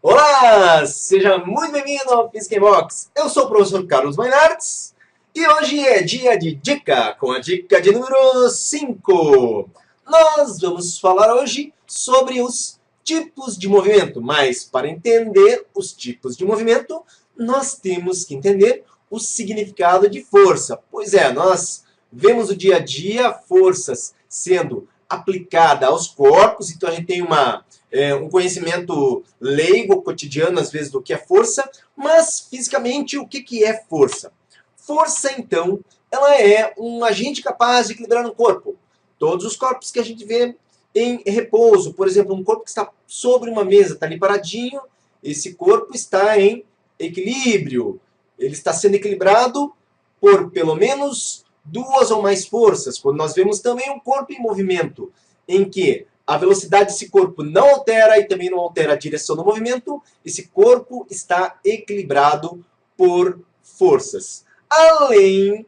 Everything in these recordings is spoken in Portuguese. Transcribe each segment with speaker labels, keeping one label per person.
Speaker 1: Olá, seja muito bem-vindo ao Física em Box. Eu sou o professor Carlos Mainartes e hoje é dia de dica, com a dica de número 5. Nós vamos falar hoje sobre os tipos de movimento, mas para entender os tipos de movimento, nós temos que entender o significado de força. Pois é, nós vemos o dia a dia forças sendo aplicada aos corpos, então a gente tem um conhecimento leigo, cotidiano, às vezes, do que é força, mas fisicamente o que é força? Força, então, ela é um agente capaz de equilibrar um corpo. Todos os corpos que a gente vê em repouso, por exemplo, um corpo que está sobre uma mesa, está ali paradinho, esse corpo está em equilíbrio. Ele está sendo equilibrado por pelo menos duas ou mais forças. Quando nós vemos também um corpo em movimento, em que a velocidade desse corpo não altera e também não altera a direção do movimento, esse corpo está equilibrado por forças. Além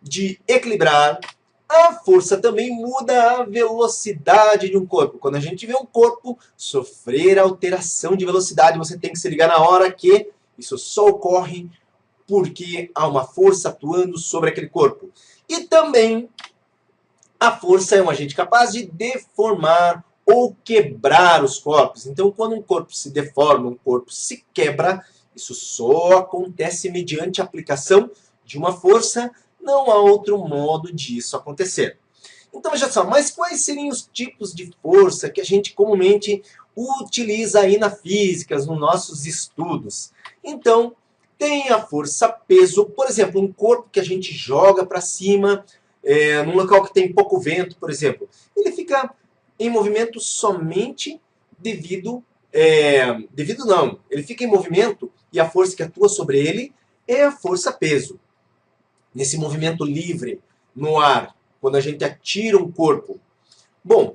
Speaker 1: de equilibrar, a força também muda a velocidade de um corpo. Quando a gente vê um corpo sofrer alteração de velocidade, você tem que se ligar na hora que isso só ocorre porque há uma força atuando sobre aquele corpo. E também a força é um agente capaz de deformar ou quebrar os corpos. Então, quando um corpo se deforma, um corpo se quebra, isso só acontece mediante a aplicação de uma força, não há outro modo disso acontecer. Então, veja só, mas quais seriam os tipos de força que a gente comumente utiliza aí na física, nos nossos estudos? Então, tem a força-peso, por exemplo, um corpo que a gente joga para cima, num local que tem pouco vento, por exemplo. Ele fica em movimento somente devido não, ele fica em movimento e a força que atua sobre ele é a força-peso. Nesse movimento livre, no ar, quando a gente atira um corpo. Bom,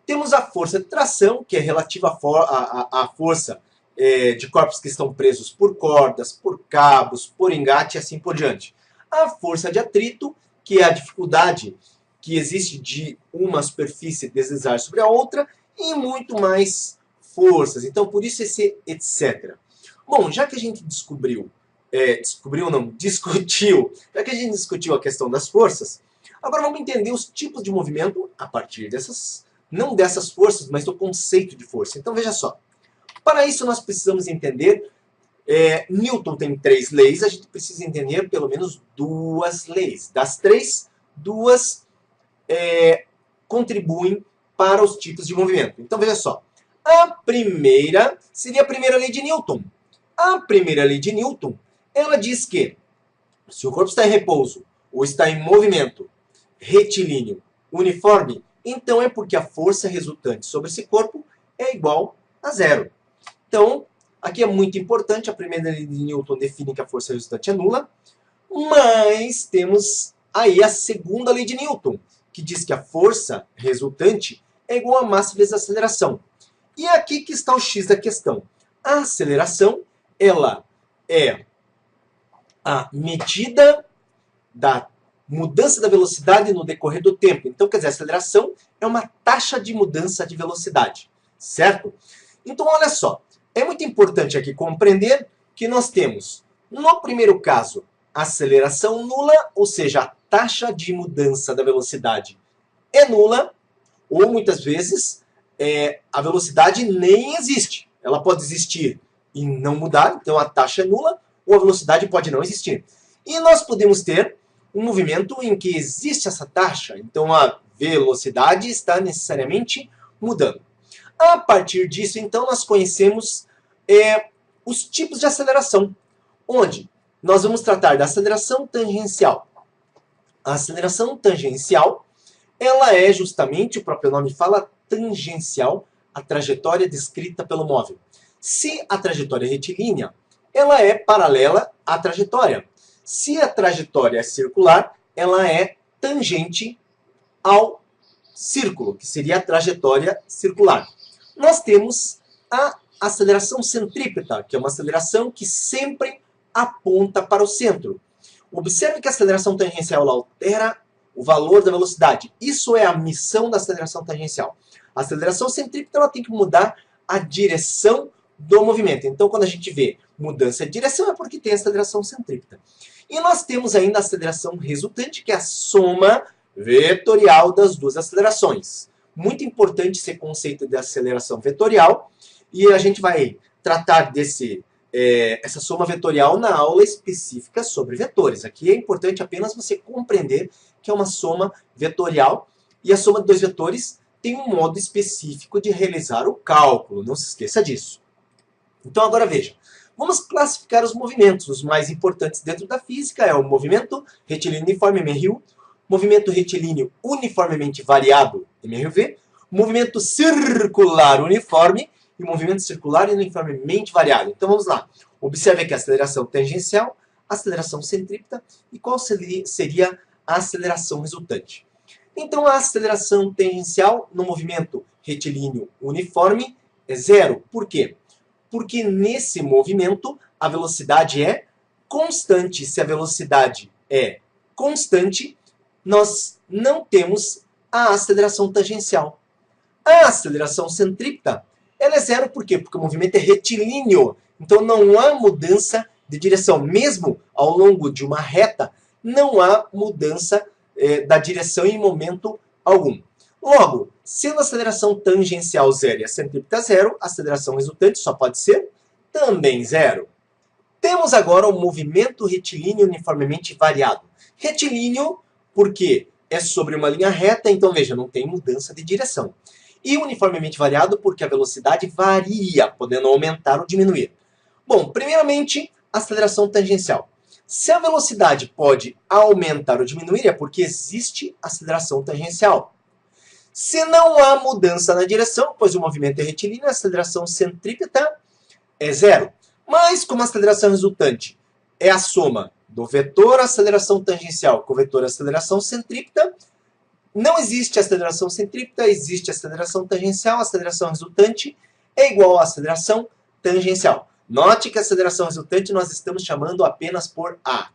Speaker 1: temos a força de tração, que é relativa à força de corpos que estão presos por cordas, por cabos, por engate e assim por diante. A força de atrito, que é a dificuldade que existe de uma superfície deslizar sobre a outra, e muito mais forças. Então, por isso esse etc. Bom, já que a gente discutiu, já que a gente discutiu a questão das forças, agora vamos entender os tipos de movimento a partir dessas, não dessas forças, mas do conceito de força. Então, veja só. Para isso, nós precisamos entender, Newton tem 3 leis, a gente precisa entender pelo menos 2 leis. Das 3, 2 contribuem para os tipos de movimento. Então, veja só. A primeira seria a primeira lei de Newton. A primeira lei de Newton, ela diz que se o corpo está em repouso ou está em movimento retilíneo uniforme, então é porque a força resultante sobre esse corpo é igual a zero. Então, aqui é muito importante, a primeira lei de Newton define que a força resultante é nula, mas temos aí a segunda lei de Newton, que diz que a força resultante é igual a massa vezes a aceleração. E é aqui que está o X da questão. A aceleração, ela é a medida da mudança da velocidade no decorrer do tempo. Então, quer dizer, a aceleração é uma taxa de mudança de velocidade, certo? Então, olha só, é muito importante aqui compreender que nós temos, no primeiro caso, aceleração nula, ou seja, a taxa de mudança da velocidade é nula, ou muitas vezes a velocidade nem existe. Ela pode existir e não mudar, então a taxa é nula, ou a velocidade pode não existir. E nós podemos ter um movimento em que existe essa taxa, então a velocidade está necessariamente mudando. A partir disso, então, nós conhecemos os tipos de aceleração, onde nós vamos tratar da aceleração tangencial. A aceleração tangencial, ela é justamente, o próprio nome fala, tangencial à trajetória descrita pelo móvel. Se a trajetória é retilínea, ela é paralela à trajetória. Se a trajetória é circular, ela é tangente ao círculo, que seria a trajetória circular. Nós temos a aceleração centrípeta, que é uma aceleração que sempre aponta para o centro. Observe que a aceleração tangencial altera o valor da velocidade. Isso é a missão da aceleração tangencial. A aceleração centrípeta ela tem que mudar a direção do movimento. Então, quando a gente vê mudança de direção, é porque tem aceleração centrípeta. E nós temos ainda a aceleração resultante, que é a soma vetorial das duas acelerações. Muito importante esse conceito de aceleração vetorial, e a gente vai tratar essa soma vetorial na aula específica sobre vetores. Aqui é importante apenas você compreender que é uma soma vetorial, e a soma de dois vetores tem um modo específico de realizar o cálculo, não se esqueça disso. Então agora veja, vamos classificar os movimentos. Os mais importantes dentro da física é o movimento retilíneo uniforme, MRU, movimento retilíneo uniformemente variado, MRV, movimento circular uniforme e movimento circular uniformemente variado. Então vamos lá. Observe aqui a aceleração tangencial, a aceleração centrípeta e qual seria a aceleração resultante. Então a aceleração tangencial no movimento retilíneo uniforme é zero. Por quê? Porque nesse movimento a velocidade é constante. Se a velocidade é constante, nós não temos a aceleração tangencial. A aceleração centrípeta, ela é zero. Por quê? Porque o movimento é retilíneo. Então não há mudança de direção. Mesmo ao longo de uma reta, não há mudança da direção em momento algum. Logo, sendo a aceleração tangencial zero e a centrípeta zero, a aceleração resultante só pode ser também zero. Temos agora o movimento retilíneo uniformemente variado. Retilíneo porque é sobre uma linha reta, então veja, não tem mudança de direção. E uniformemente variado porque a velocidade varia, podendo aumentar ou diminuir. Bom, primeiramente, aceleração tangencial. Se a velocidade pode aumentar ou diminuir, é porque existe aceleração tangencial. Se não há mudança na direção, pois o movimento é retilíneo, a aceleração centrípeta é zero. Mas como a aceleração resultante é a soma do vetor aceleração tangencial com o vetor aceleração centrípeta, não existe aceleração centrípeta, existe aceleração tangencial, a aceleração resultante é igual à aceleração tangencial. Note que a aceleração resultante nós estamos chamando apenas por A.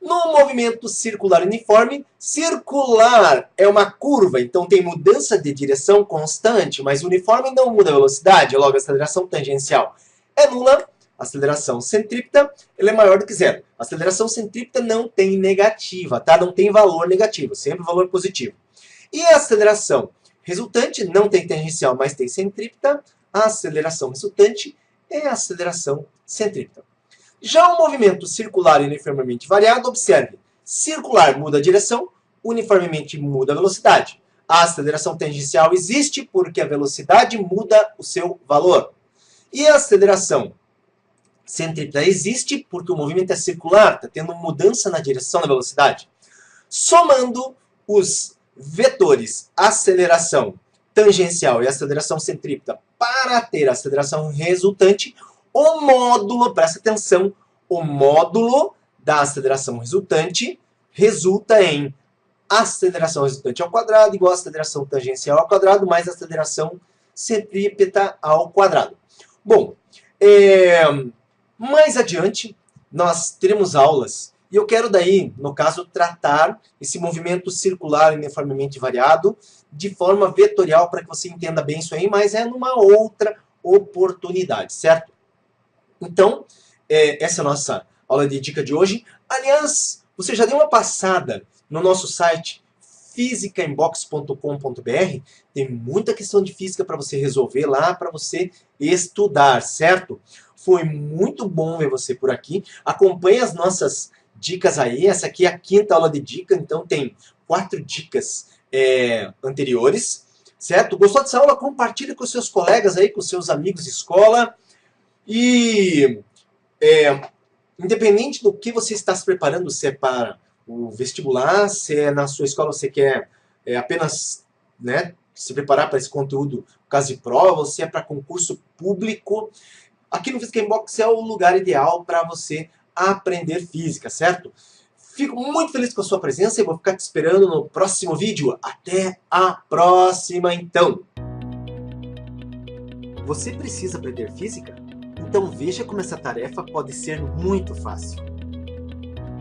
Speaker 1: No movimento circular uniforme, circular é uma curva, então tem mudança de direção constante, mas o uniforme não muda a velocidade, logo a aceleração tangencial é nula. A aceleração centrípeta ela é maior do que zero. A aceleração centrípeta não tem negativa, tá? Não tem valor negativo, sempre valor positivo. E a aceleração resultante não tem tangencial, mas tem centrípeta. A aceleração resultante é a aceleração centrípeta. Já o movimento circular uniformemente variado, observe, circular muda a direção, uniformemente muda a velocidade. A aceleração tangencial existe porque a velocidade muda o seu valor. E a aceleração centrípeta existe porque o movimento é circular, está tendo mudança na direção da velocidade. Somando os vetores aceleração tangencial e aceleração centrípeta para ter a aceleração resultante, o módulo, presta atenção, o módulo da aceleração resultante resulta em aceleração resultante ao quadrado igual a aceleração tangencial ao quadrado mais aceleração centrípeta ao quadrado. Bom, mais adiante nós teremos aulas e eu quero daí, no caso, tratar esse movimento circular uniformemente variado de forma vetorial para que você entenda bem isso aí, mas é numa outra oportunidade, certo? Então, essa é a nossa aula de dica de hoje. Aliás, você já deu uma passada no nosso site physicainbox.com.br, tem muita questão de física para você resolver lá, para você estudar, certo? Foi muito bom ver você por aqui. Acompanhe as nossas dicas aí. Essa aqui é a 5ª aula de dica, então tem 4 dicas anteriores, certo? Gostou dessa aula? Compartilhe com seus colegas aí, com seus amigos de escola. E independente do que você está se preparando, se é para o vestibular, se é na sua escola você quer apenas se preparar para esse conteúdo, caso de prova, ou se é para concurso público, aqui no Physica Inbox é o lugar ideal para você aprender física, certo? Fico muito feliz com a sua presença e vou ficar te esperando no próximo vídeo. Até a próxima, então! Você precisa aprender física? Então veja como essa tarefa pode ser muito fácil.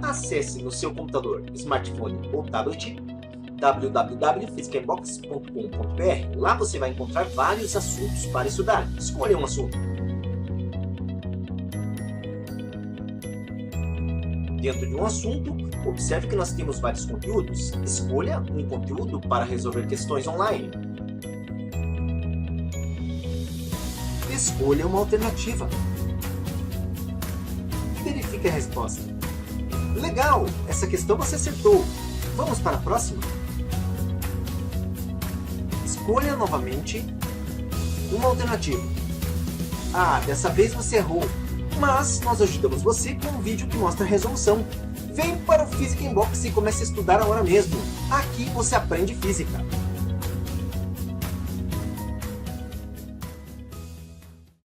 Speaker 1: Acesse no seu computador, smartphone ou tablet www.physicainbox.com.br. Lá você vai encontrar vários assuntos para estudar. Escolha um assunto. Dentro de um assunto, observe que nós temos vários conteúdos. Escolha um conteúdo para resolver questões online. Escolha uma alternativa. Verifique a resposta. Legal! Essa questão você acertou. Vamos para a próxima? Escolha novamente uma alternativa. Ah, dessa vez você errou. Mas nós ajudamos você com um vídeo que mostra a resolução. Vem para o Physics Inbox e comece a estudar agora mesmo. Aqui você aprende física.